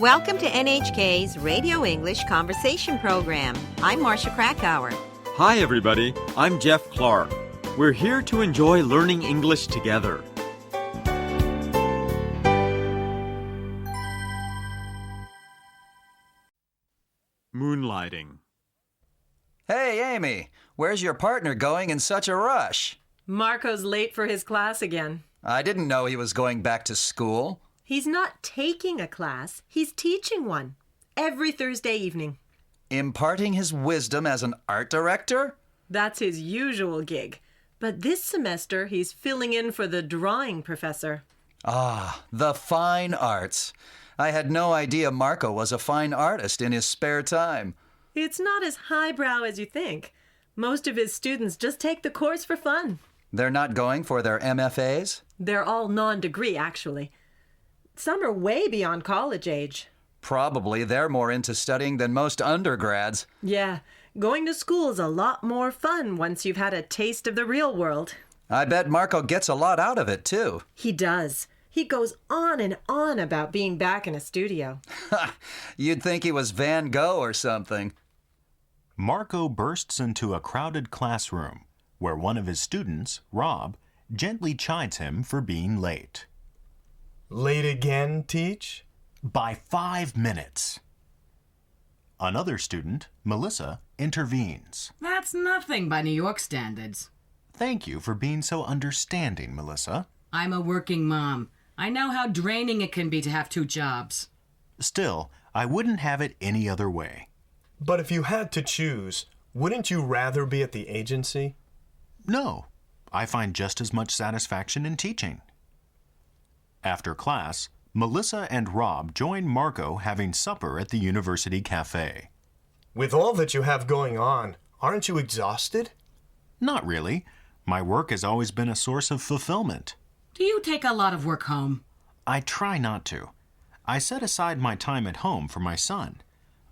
Welcome to NHK's Radio English Conversation Program. I'm Marcia Krakauer. Hi, everybody. I'm Jeff Clark. We're here to enjoy learning English together. Moonlighting. Hey, Amy, where's your partner going in such a rush? Marco's late for his class again. I didn't know he was going back to school. He's not taking a class, he's teaching one. Every Thursday evening. Imparting his wisdom as an art director? That's his usual gig. But this semester, he's filling in for the drawing professor. Ah, the fine arts. I had no idea Marco was a fine artist in his spare time. It's not as highbrow as you think. Most of his students just take the course for fun. They're not going for their MFAs? They're all non-degree, actually. Some are way beyond college age. Probably they're more into studying than most undergrads. Yeah, going to school is a lot more fun once you've had a taste of the real world. I bet Marco gets a lot out of it, too. He does. He goes on and on about being back in a studio. You'd think he was Van Gogh or something. Marco bursts into a crowded classroom where one of his students, Rob, gently chides him for being late. Late again, Teach? By 5 minutes. Another student, Melissa, intervenes. That's nothing by New York standards. Thank you for being so understanding, Melissa. I'm a working mom. I know how draining it can be to have 2 jobs. Still, I wouldn't have it any other way. But if you had to choose, wouldn't you rather be at the agency? No, I find just as much satisfaction in teaching. After class, Melissa and Rob join Marco having supper at the university cafe. With all that you have going on, aren't you exhausted? Not really. My work has always been a source of fulfillment. Do you take a lot of work home? I try not to. I set aside my time at home for my son.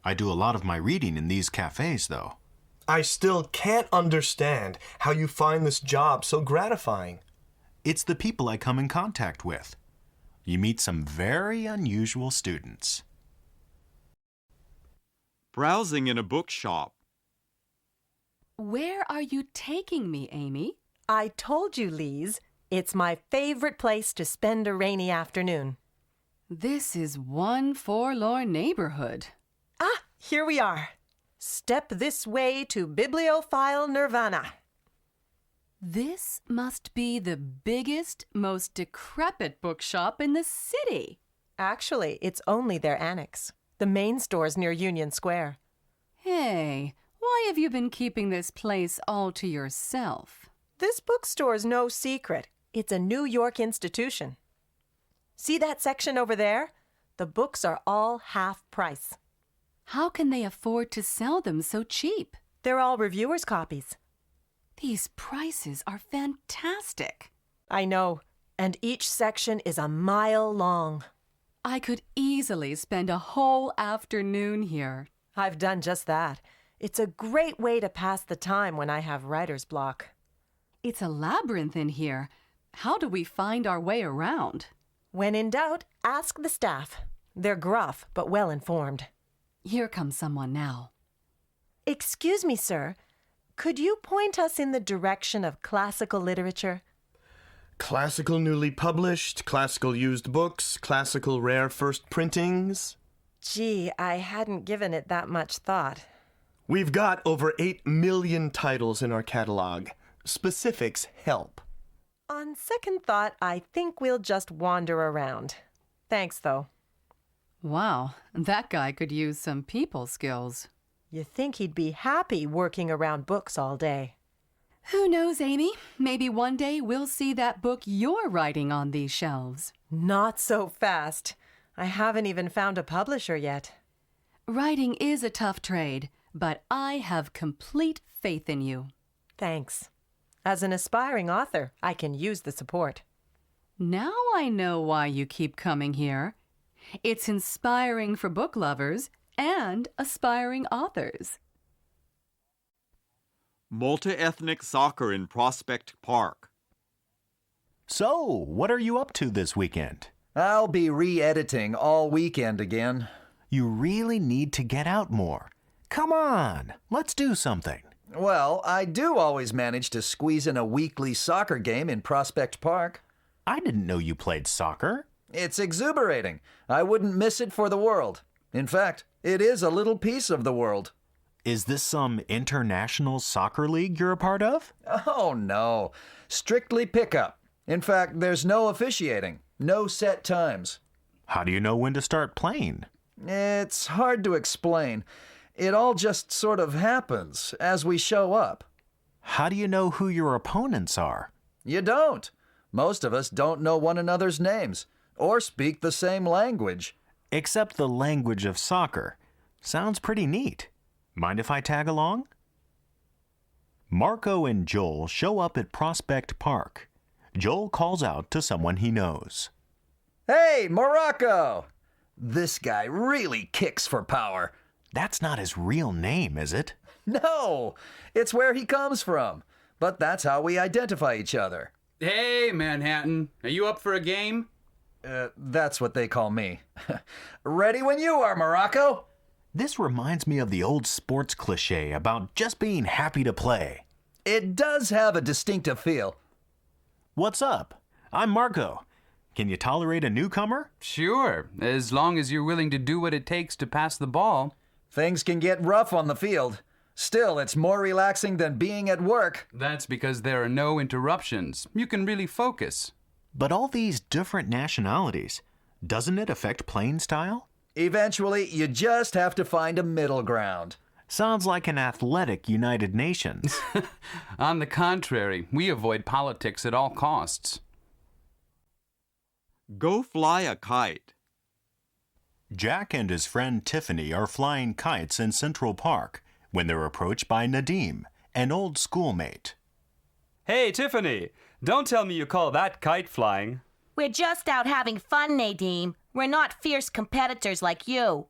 I do a lot of my reading in these cafes, though. I still can't understand how you find this job so gratifying. It's the people I come in contact with. You meet some very unusual students. Browsing in a bookshop. Where are you taking me, Amy? I told you, Lise, it's my favorite place to spend a rainy afternoon. This is one forlorn neighborhood. Ah, here we are. Step this way to Bibliophile Nirvana. This must be the biggest, most decrepit bookshop in the city. Actually, it's only their annex. The main store's near Union Square. Hey, why have you been keeping this place all to yourself? This bookstore's no secret. It's a New York institution. See that section over there? The books are all half price. How can they afford to sell them so cheap? They're all reviewers' copies. These prices are fantastic. I know, and each section is a mile long. I could easily spend a whole afternoon here. I've done just that. It's a great way to pass the time when I have writer's block. It's a labyrinth in here. How do we find our way around? When in doubt, ask the staff. They're gruff, but well informed. Here comes someone now. Excuse me, sir. Could you point us in the direction of classical literature? Classical newly published, classical used books, classical rare first printings. Gee, I hadn't given it that much thought. We've got over 8 million titles in our catalog. Specifics help. On second thought, I think we'll just wander around. Thanks, though. Wow, that guy could use some people skills. You think he'd be happy working around books all day. Who knows, Amy? Maybe one day we'll see that book you're writing on these shelves. Not so fast. I haven't even found a publisher yet. Writing is a tough trade, but I have complete faith in you. Thanks. As an aspiring author, I can use the support. Now I know why you keep coming here. It's inspiring for book lovers and aspiring authors. Multiethnic soccer in Prospect Park. So, what are you up to this weekend? I'll be re-editing all weekend again. You really need to get out more. Come on, let's do something. Well, I do always manage to squeeze in a weekly soccer game in Prospect Park. I didn't know you played soccer. It's exuberating. I wouldn't miss it for the world. In fact, it is a little piece of the world. Is this some international soccer league you're a part of? Oh, no. Strictly pickup. In fact, there's no officiating. No set times. How do you know when to start playing? It's hard to explain. It all just sort of happens as we show up. How do you know who your opponents are? You don't. Most of us don't know one another's names or speak the same language. Except the language of soccer. Sounds pretty neat. Mind if I tag along? Marco and Joel show up at Prospect Park. Joel calls out to someone he knows. Hey, Morocco! This guy really kicks for power. That's not his real name, is it? No, it's where he comes from. But that's how we identify each other. Hey, Manhattan. Are you up for a game? That's what they call me. Ready when you are, Morocco. This reminds me of the old sports cliche about just being happy to play. It does have a distinctive feel. What's up? I'm Marco. Can you tolerate a newcomer? Sure, as long as you're willing to do what it takes to pass the ball. Things can get rough on the field. Still, it's more relaxing than being at work. That's because there are no interruptions. You can really focus. But all these different nationalities, doesn't it affect playing style? Eventually, you just have to find a middle ground. Sounds like an athletic United Nations. On the contrary, we avoid politics at all costs. Go fly a kite. Jack and his friend Tiffany are flying kites in Central Park when they're approached by Nadim, an old schoolmate. Hey, Tiffany, don't tell me you call that kite flying. We're just out having fun, Nadim. We're not fierce competitors like you.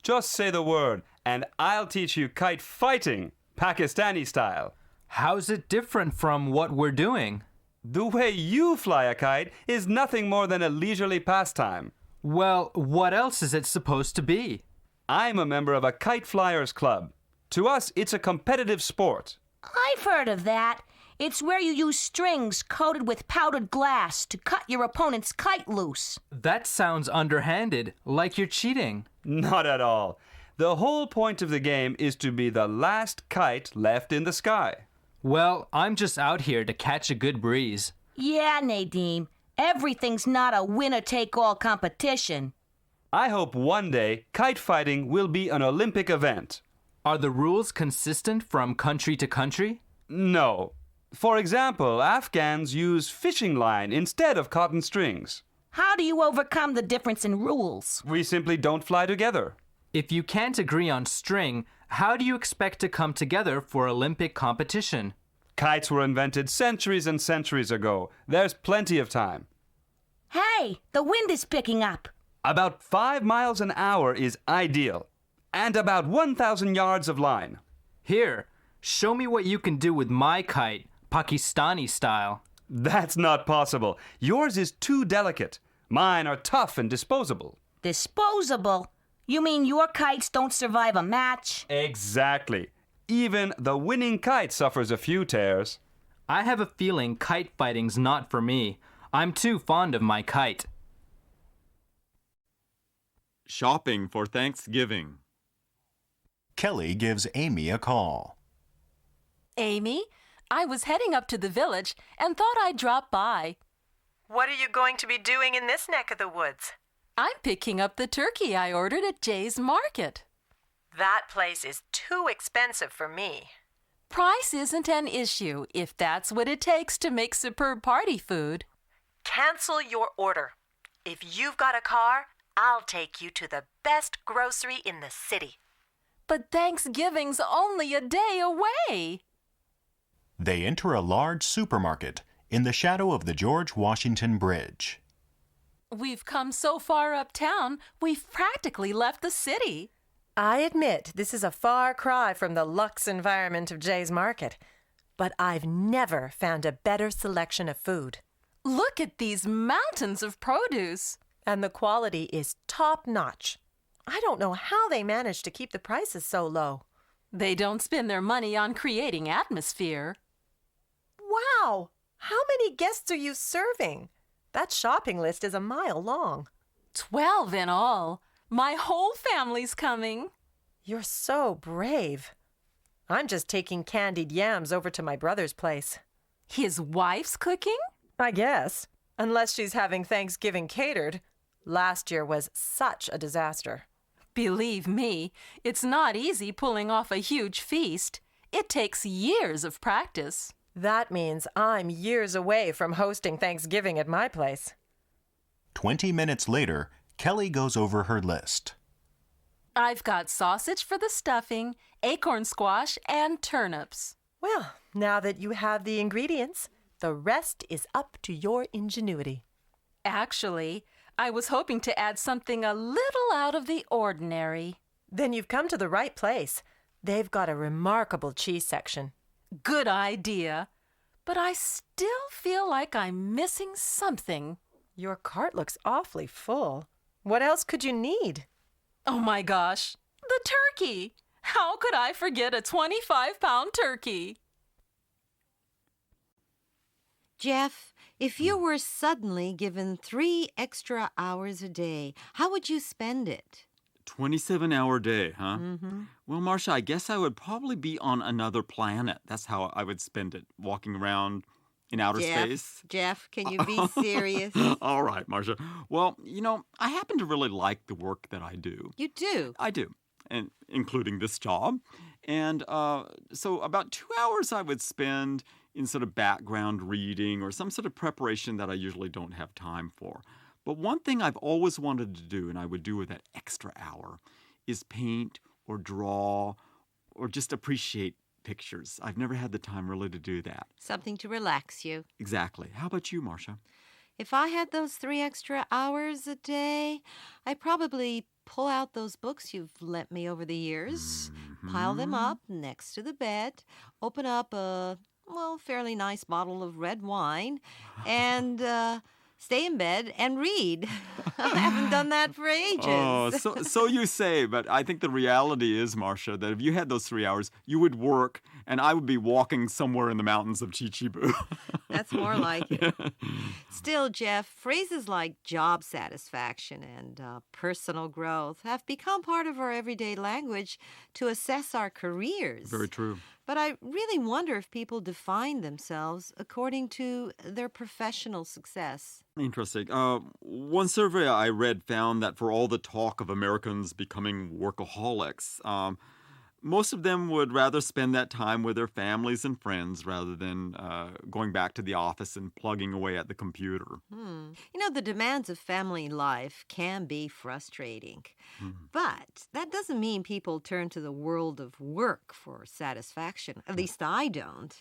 Just say the word, and I'll teach you kite fighting, Pakistani style. How's it different from what we're doing? The way you fly a kite is nothing more than a leisurely pastime. Well, what else is it supposed to be? I'm a member of a kite flyers club. To us, it's a competitive sport. I've heard of that. It's where you use strings coated with powdered glass to cut your opponent's kite loose. That sounds underhanded, like you're cheating. Not at all. The whole point of the game is to be the last kite left in the sky. Well, I'm just out here to catch a good breeze. Yeah, Nadim. Everything's not a winner-take-all competition. I hope one day kite fighting will be an Olympic event. Are the rules consistent from country to country? No. For example, Afghans use fishing line instead of cotton strings. How do you overcome the difference in rules? We simply don't fly together. If you can't agree on string, how do you expect to come together for Olympic competition? Kites were invented centuries and centuries ago. There's plenty of time. Hey, the wind is picking up. About 5 miles an hour is ideal. And about 1,000 yards of line. Here, show me what you can do with my kite, Pakistani style. That's not possible. Yours is too delicate. Mine are tough and disposable. Disposable? You mean your kites don't survive a match? Exactly. Even the winning kite suffers a few tears. I have a feeling kite fighting's not for me. I'm too fond of my kite. Shopping for Thanksgiving. Kelly gives Amy a call. Amy, I was heading up to the village and thought I'd drop by. What are you going to be doing in this neck of the woods? I'm picking up the turkey I ordered at Jay's Market. That place is too expensive for me. Price isn't an issue if that's what it takes to make superb party food. Cancel your order. If you've got a car, I'll take you to the best grocery in the city. But Thanksgiving's only a day away. They enter a large supermarket in the shadow of the George Washington Bridge. We've come so far uptown, we've practically left the city. I admit this is a far cry from the luxe environment of Jay's Market, but I've never found a better selection of food. Look at these mountains of produce. And the quality is top-notch. I don't know how they manage to keep the prices so low. They don't spend their money on creating atmosphere. Wow! How many guests are you serving? That shopping list is a mile long. 12 in all. My whole family's coming. You're so brave. I'm just taking candied yams over to my brother's place. His wife's cooking? I guess. Unless she's having Thanksgiving catered. Last year was such a disaster. Believe me, it's not easy pulling off a huge feast. It takes years of practice. That means I'm years away from hosting Thanksgiving at my place. 20 minutes later, Kelly goes over her list. I've got sausage for the stuffing, acorn squash, and turnips. Well, now that you have the ingredients, the rest is up to your ingenuity. Actually, I was hoping to add something a little out of the ordinary. Then you've come to the right place. They've got a remarkable cheese section. Good idea. But I still feel like I'm missing something. Your cart looks awfully full. What else could you need? Oh my gosh, the turkey! How could I forget a 25-pound turkey? Jeff, if you were suddenly given 3 extra hours a day, how would you spend it? 27-hour day, huh? Well, Marcia, I guess I would probably be on another planet. That's how I would spend it, walking around in outer space. Jeff, can you be serious? All right, Marcia. Well, I happen to really like the work that I do. You do? I do, and including this job. And so about 2 hours I would spend in sort of background reading or some sort of preparation that I usually don't have time for. But one thing I've always wanted to do, and I would do with that extra hour, is paint or draw or just appreciate pictures. I've never had the time really to do that. Something to relax you. Exactly. How about you, Marcia? If I had those 3 extra hours a day, I'd probably pull out those books you've lent me over the years, pile them up next to the bed, open up a, fairly nice bottle of red wine, and stay in bed and read. I haven't done that for ages. Oh, so you say, but I think the reality is, Marcia, that if you had those 3 hours, you would work, and I would be walking somewhere in the mountains of Chichibu. That's more like it. Still, Jeff, phrases like job satisfaction and personal growth have become part of our everyday language to assess our careers. Very true. But I really wonder if people define themselves according to their professional success. Interesting. One survey I read found that for all the talk of Americans becoming workaholics, most of them would rather spend that time with their families and friends rather than going back to the office and plugging away at the computer. The demands of family life can be frustrating. But that doesn't mean people turn to the world of work for satisfaction. At least I don't.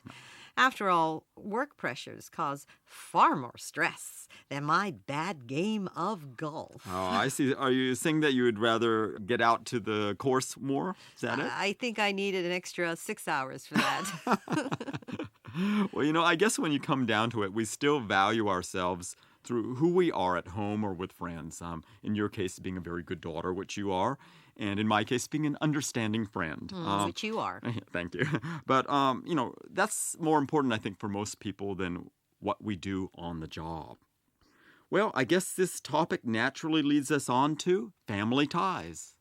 After all, work pressures cause far more stress than my bad game of golf. Oh, I see. Are you saying that you would rather get out to the course more? Is that it? I think I needed an extra 6 hours for that. Well, I guess when you come down to it, we still value ourselves through who we are at home or with friends. In your case, being a very good daughter, which you are. And in my case, being an understanding friend. Which you are. Thank you. But, that's more important, I think, for most people than what we do on the job. Well, I guess this topic naturally leads us on to family ties.